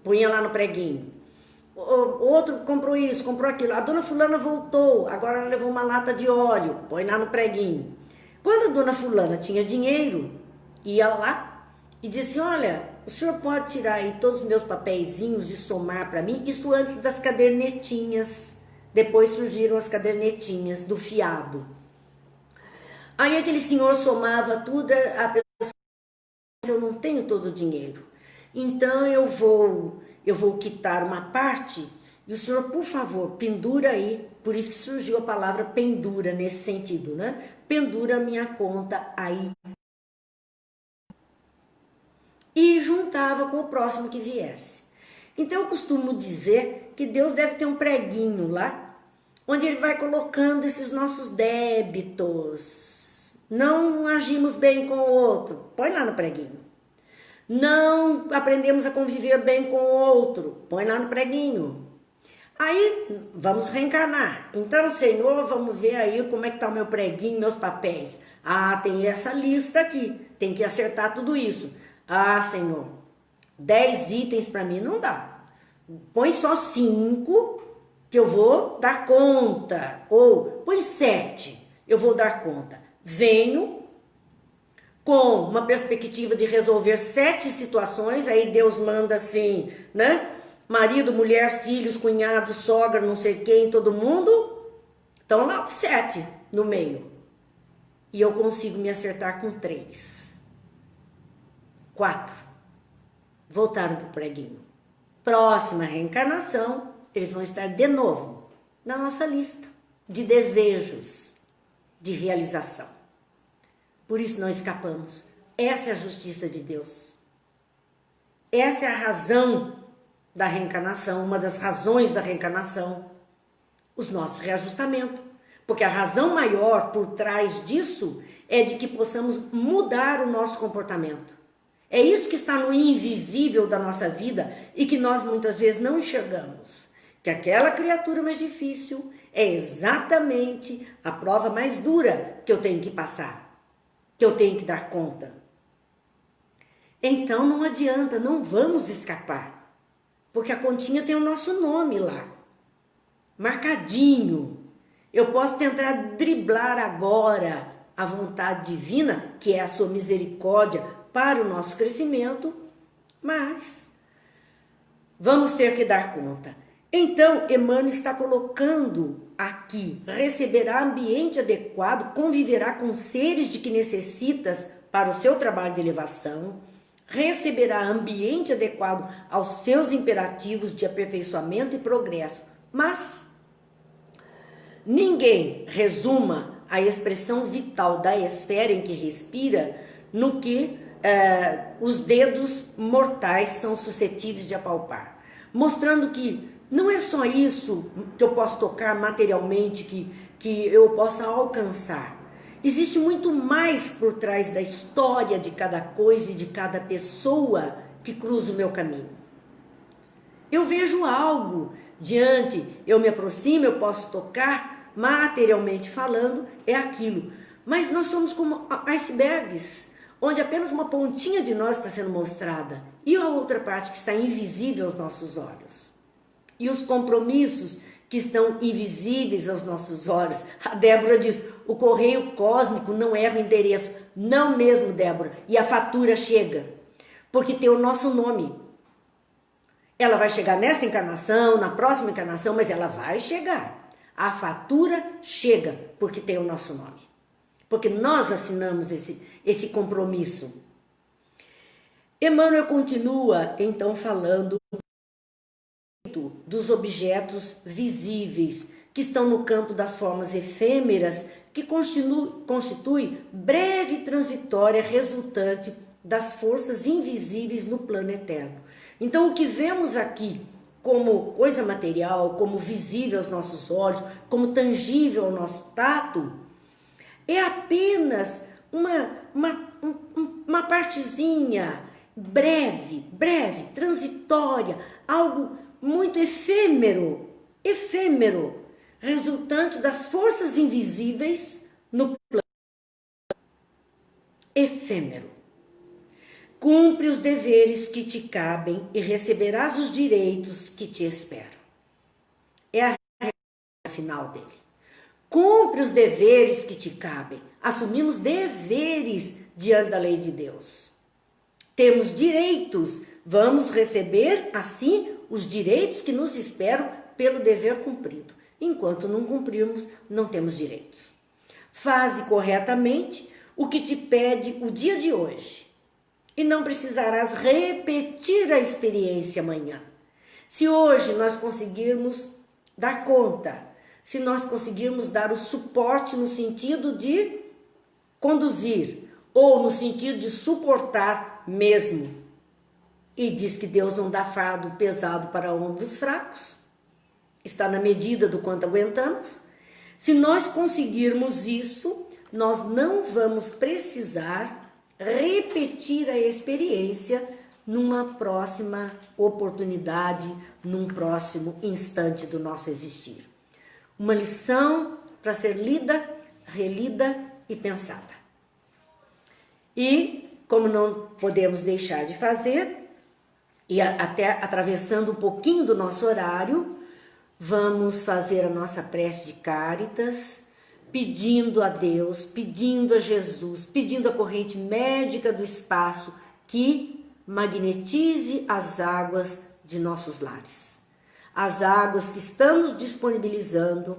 punha lá no preguinho. Outro comprou isso, comprou aquilo. A dona fulana voltou, agora ela levou uma lata de óleo, põe lá no preguinho. Quando a dona fulana tinha dinheiro, ia lá e disse, olha, o senhor pode tirar aí todos os meus papeizinhos e somar para mim? Isso antes das cadernetinhas. Depois surgiram as cadernetinhas do fiado. Aí aquele senhor somava tudo, a pessoa disse, eu não tenho todo o dinheiro. Então eu vou quitar uma parte e o senhor, por favor, pendura aí. Por isso que surgiu a palavra pendura nesse sentido, né? Pendura a minha conta aí e juntava com o próximo que viesse. Então eu costumo dizer que Deus deve ter um preguinho lá, onde Ele vai colocando esses nossos débitos. Não agimos bem com o outro, põe lá no preguinho. Não aprendemos a conviver bem com o outro, põe lá no preguinho. Aí vamos reencarnar. Então, Senhor, vamos ver aí como é que tá o meu preguinho, meus papéis. Ah, tem essa lista aqui, tem que acertar tudo isso. Ah, Senhor, 10 itens para mim não dá. Põe só 5 que eu vou dar conta. Ou põe 7, eu vou dar conta. Venho com uma perspectiva de resolver 7 situações, aí Deus manda assim, né? Marido, mulher, filhos, cunhado, sogra, não sei quem, todo mundo. Estão lá os 7 no meio. E eu consigo me acertar com 3. 4. Voltaram pro preguinho. Próxima reencarnação, eles vão estar de novo na nossa lista de desejos de realização. Por isso não escapamos. Essa é a justiça de Deus. Essa é a razão da reencarnação, uma das razões da reencarnação, os nossos reajustamentos. Porque a razão maior por trás disso é de que possamos mudar o nosso comportamento. É isso que está no invisível da nossa vida e que nós muitas vezes não enxergamos. Que aquela criatura mais difícil é exatamente a prova mais dura que eu tenho que passar, que eu tenho que dar conta. Então não adianta, não vamos escapar, porque a continha tem o nosso nome lá, marcadinho. Eu posso tentar driblar agora a vontade divina, que é a sua misericórdia para o nosso crescimento, mas vamos ter que dar conta. Então, Emmanuel está colocando aqui, receberá ambiente adequado, conviverá com seres de que necessitas para o seu trabalho de elevação, receberá ambiente adequado aos seus imperativos de aperfeiçoamento e progresso. Mas ninguém resuma a expressão vital da esfera em que respira no que os dedos mortais são suscetíveis de apalpar, mostrando que não é só isso que eu posso tocar materialmente, que eu possa alcançar. Existe muito mais por trás da história de cada coisa e de cada pessoa que cruza o meu caminho. Eu vejo algo diante, eu me aproximo, eu posso tocar, materialmente falando, é aquilo. Mas nós somos como icebergs, onde apenas uma pontinha de nós está sendo mostrada e a outra parte que está invisível aos nossos olhos. E os compromissos que estão invisíveis aos nossos olhos. A Débora diz, o correio cósmico não erra o endereço. Não mesmo, Débora. E a fatura chega, porque tem o nosso nome. Ela vai chegar nessa encarnação, na próxima encarnação, mas ela vai chegar. A fatura chega, porque tem o nosso nome. Porque nós assinamos esse compromisso. Emmanuel continua, então, falando dos objetos visíveis, que estão no campo das formas efêmeras, que constitui breve transitória resultante das forças invisíveis no plano eterno. Então, o que vemos aqui como coisa material, como visível aos nossos olhos, como tangível ao nosso tato, é apenas uma partezinha breve, transitória, algo muito efêmero, resultante das forças invisíveis no plano efêmero. Cumpre os deveres que te cabem e receberás os direitos que te esperam. É a regra final dele. Cumpre os deveres que te cabem. Assumimos deveres diante da lei de Deus. Temos direitos. Vamos receber, assim, os direitos que nos esperam pelo dever cumprido. Enquanto não cumprirmos, não temos direitos. Faze corretamente o que te pede o dia de hoje e não precisarás repetir a experiência amanhã. Se hoje nós conseguirmos dar conta, se nós conseguirmos dar o suporte no sentido de conduzir ou no sentido de suportar mesmo, E diz que Deus não dá fardo pesado para ombros fracos. Está na medida do quanto aguentamos. Se nós conseguirmos isso, nós não vamos precisar repetir a experiência numa próxima oportunidade, num próximo instante do nosso existir. Uma lição para ser lida, relida e pensada. E, como não podemos deixar de fazer, e até atravessando um pouquinho do nosso horário, vamos fazer a nossa prece de Cáritas, pedindo a Deus, pedindo a Jesus, pedindo a corrente médica do espaço que magnetize as águas de nossos lares. As águas que estamos disponibilizando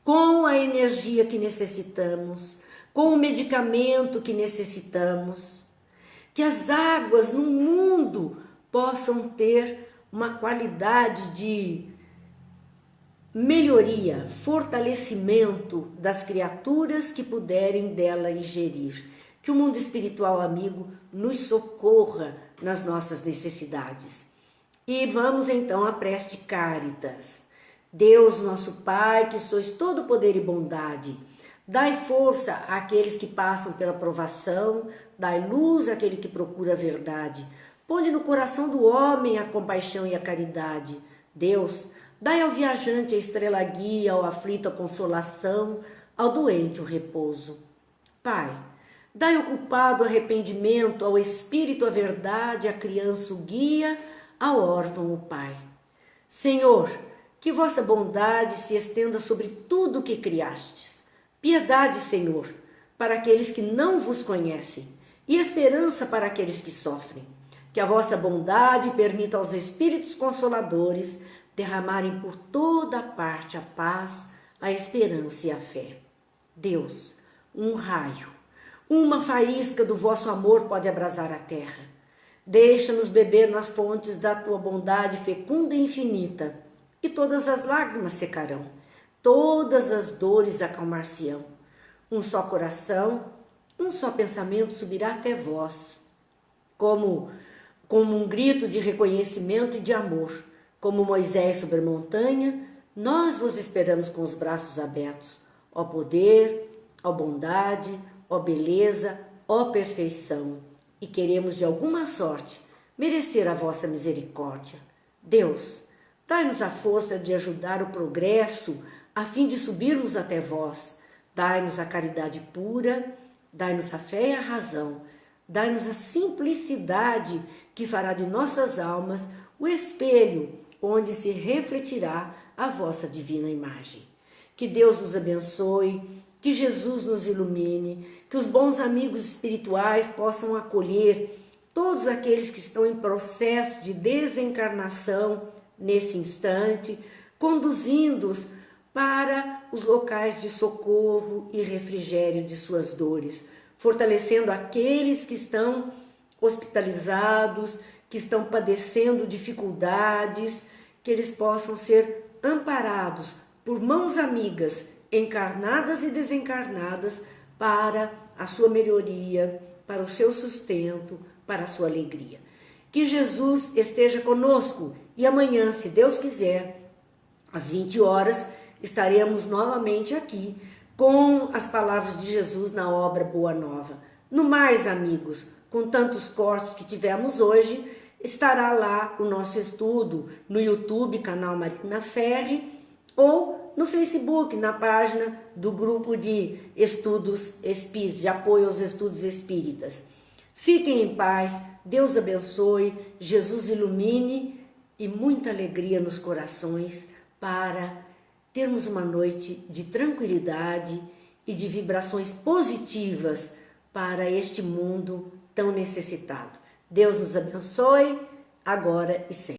com a energia que necessitamos, com o medicamento que necessitamos, que as águas no mundo possam ter uma qualidade de melhoria, fortalecimento das criaturas que puderem dela ingerir. Que o mundo espiritual amigo nos socorra nas nossas necessidades. E vamos então à prece de Cáritas. Deus, nosso Pai, que sois todo poder e bondade, dai força àqueles que passam pela provação, dai luz àquele que procura a verdade. Ponde no coração do homem a compaixão e a caridade. Deus, dai ao viajante a estrela guia, ao aflito a consolação, ao doente o repouso. Pai, dai ao culpado o arrependimento, ao espírito a verdade, à criança o guia, ao órfão o pai. Senhor, que vossa bondade se estenda sobre tudo o que criastes. Piedade, Senhor, para aqueles que não vos conhecem, e esperança para aqueles que sofrem. Que a vossa bondade permita aos espíritos consoladores derramarem por toda a parte a paz, a esperança e a fé. Deus, um raio, uma faísca do vosso amor pode abrasar a terra. Deixa-nos beber nas fontes da tua bondade fecunda e infinita, e todas as lágrimas secarão, todas as dores acalmar-se-ão. Um só coração, um só pensamento subirá até vós, como um grito de reconhecimento e de amor. Como Moisés sobre a montanha, nós vos esperamos com os braços abertos. Ó poder, ó bondade, ó beleza, ó perfeição. E queremos de alguma sorte merecer a vossa misericórdia. Deus, dai-nos a força de ajudar o progresso a fim de subirmos até vós. Dai-nos a caridade pura, dai-nos a fé e a razão. Dai-nos a simplicidade que fará de nossas almas o espelho onde se refletirá a vossa divina imagem. Que Deus nos abençoe, que Jesus nos ilumine, que os bons amigos espirituais possam acolher todos aqueles que estão em processo de desencarnação neste instante, conduzindo-os para os locais de socorro e refrigério de suas dores, fortalecendo aqueles que estão hospitalizados, que estão padecendo dificuldades, que eles possam ser amparados por mãos amigas, encarnadas e desencarnadas, para a sua melhoria, para o seu sustento, para a sua alegria. Que Jesus esteja conosco e amanhã, se Deus quiser, às 20 horas, estaremos novamente aqui com as palavras de Jesus na obra Boa Nova. No mais, amigos, com tantos cortes que tivemos hoje, estará lá o nosso estudo no YouTube, canal Marina Ferri, ou no Facebook, na página do grupo de estudos espíritas, de apoio aos estudos espíritas. Fiquem em paz, Deus abençoe, Jesus ilumine e muita alegria nos corações para termos uma noite de tranquilidade e de vibrações positivas para este mundo tão necessitado. Deus nos abençoe, agora e sempre.